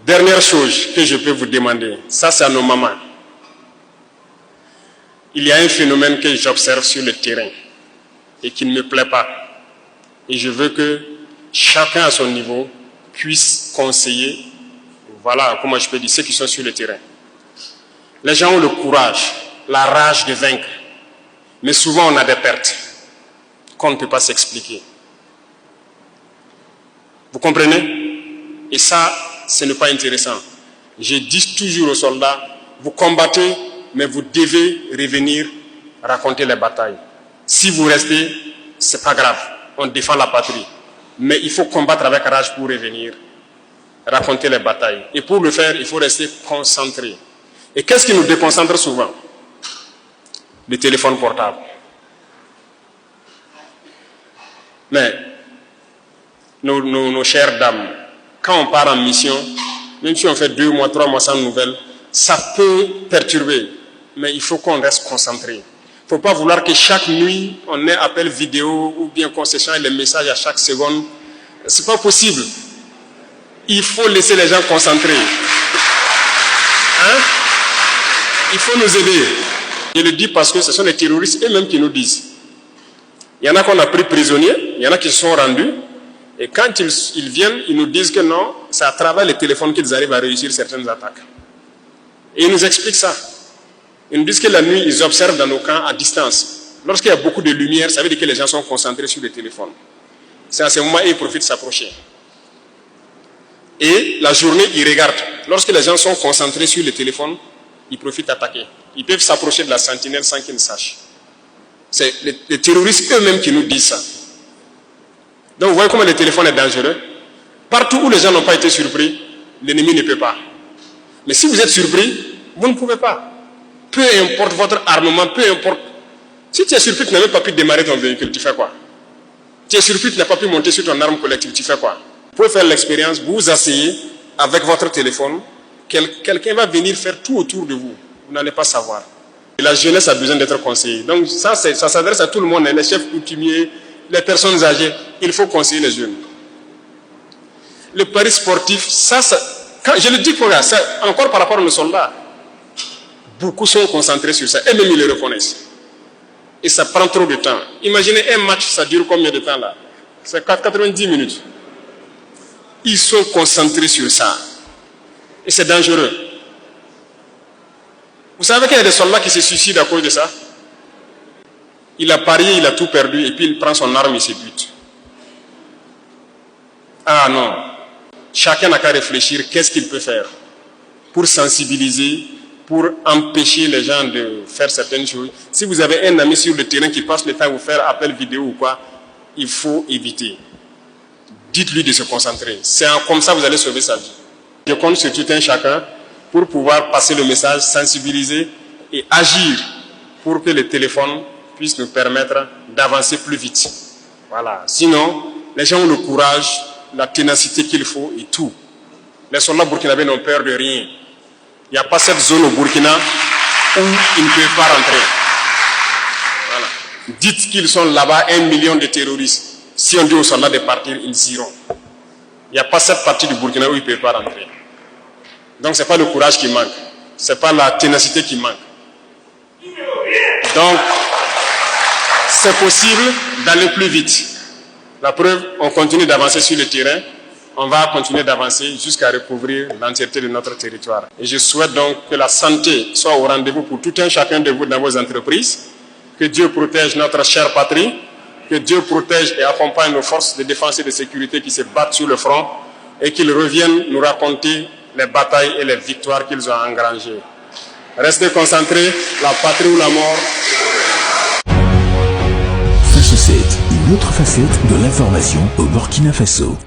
Dernière chose que je peux vous demander, ça c'est à nos mamans. Il y a un phénomène que j'observe sur le terrain et qui ne me plaît pas. Et je veux que chacun à son niveau puisse conseiller, voilà comment je peux dire, ceux qui sont sur le terrain. Les gens ont le courage, la rage de vaincre. Mais souvent on a des pertes qu'on ne peut pas s'expliquer. Vous comprenez? Et ça, ce n'est pas intéressant. Je dis toujours aux soldats, vous combattez, mais vous devez revenir raconter les batailles. Si vous restez, c'est pas grave, on défend la patrie. Mais il faut combattre avec rage pour revenir raconter les batailles. Et pour le faire, il faut rester concentré. Et qu'est-ce qui nous déconcentre souvent? Le téléphone portable. Mais nos chères dames, quand on part en mission, même si on fait 2 mois, 3 mois sans nouvelles, ça peut perturber. Mais il faut qu'on reste concentré. Il ne faut pas vouloir que chaque nuit, on ait appel vidéo ou bien qu'on s'échange les messages à chaque seconde. Ce n'est pas possible. Il faut laisser les gens concentrés. Hein? Il faut nous aider. Je le dis parce que ce sont les terroristes eux-mêmes qui nous disent. Il y en a qu'on a pris prisonniers, il y en a qui se sont rendus. Et quand ils viennent, ils nous disent que non, c'est à travers les téléphones qu'ils arrivent à réussir certaines attaques. Et ils nous expliquent ça. Ils nous disent que la nuit, ils observent dans nos camps à distance. Lorsqu'il y a beaucoup de lumière, ça veut dire que les gens sont concentrés sur les téléphones. C'est à ce moment où ils profitent de s'approcher. Et la journée, ils regardent. Lorsque les gens sont concentrés sur les téléphones, ils profitent d'attaquer. Ils peuvent s'approcher de la sentinelle sans qu'ils ne sachent. C'est les terroristes eux-mêmes qui nous disent ça. Donc vous voyez comment le téléphone est dangereux. Partout où les gens n'ont pas été surpris, l'ennemi ne peut pas. Mais si vous êtes surpris, vous ne pouvez pas. Peu importe votre armement, peu importe. Si tu es surpris, tu n'as même pas pu démarrer ton véhicule, tu fais quoi? Tu es surpris, tu n'as pas pu monter sur ton arme collective, tu fais quoi? Vous pouvez faire l'expérience, vous vous asseyez avec votre téléphone, quelqu'un va venir faire tout autour de vous. Vous n'allez pas savoir. Et la jeunesse a besoin d'être conseillée. Donc ça s'adresse à tout le monde, les chefs coutumiers, les personnes âgées. Il faut conseiller les jeunes. Le pari sportif, quand je le dis pour ça, encore par rapport aux soldats, beaucoup sont concentrés sur ça, et même ils le reconnaissent. Et ça prend trop de temps. Imaginez un match, ça dure combien de temps là? C'est 90 minutes. Ils sont concentrés sur ça. Et c'est dangereux. Vous savez qu'il y a des soldats qui se suicident à cause de ça? Il a parié, il a tout perdu, et puis il prend son arme et se bute. Ah non. Chacun n'a qu'à réfléchir qu'est-ce qu'il peut faire pour sensibiliser, pour empêcher les gens de faire certaines choses. Si vous avez un ami sur le terrain qui passe le temps à vous faire appel vidéo ou quoi, il faut éviter. Dites-lui de se concentrer. C'est comme ça que vous allez sauver sa vie. Je compte sur tout un chacun pour pouvoir passer le message, sensibiliser et agir pour que le téléphone puisse nous permettre d'avancer plus vite. Voilà. Sinon, les gens ont le courage, la ténacité qu'il faut et tout. Les soldats burkinabés n'ont peur de rien. Il n'y a pas cette zone au Burkina où ils ne peuvent pas rentrer. Voilà. Dites qu'ils sont là-bas 1 million de terroristes. Si on dit aux soldats de partir, ils iront. Il n'y a pas cette partie du Burkina où ils ne peuvent pas rentrer. Donc ce n'est pas le courage qui manque. Ce n'est pas la ténacité qui manque. Donc, c'est possible d'aller plus vite. La preuve, on continue d'avancer sur le terrain. On va continuer d'avancer jusqu'à recouvrir l'entièreté de notre territoire. Et je souhaite donc que la santé soit au rendez-vous pour tout un chacun de vous dans vos entreprises. Que Dieu protège notre chère patrie. Que Dieu protège et accompagne nos forces de défense et de sécurité qui se battent sur le front. Et qu'ils reviennent nous raconter les batailles et les victoires qu'ils ont engrangées. Restez concentrés, la patrie ou la mort. Face 7, une autre facette de l'information au Burkina Faso.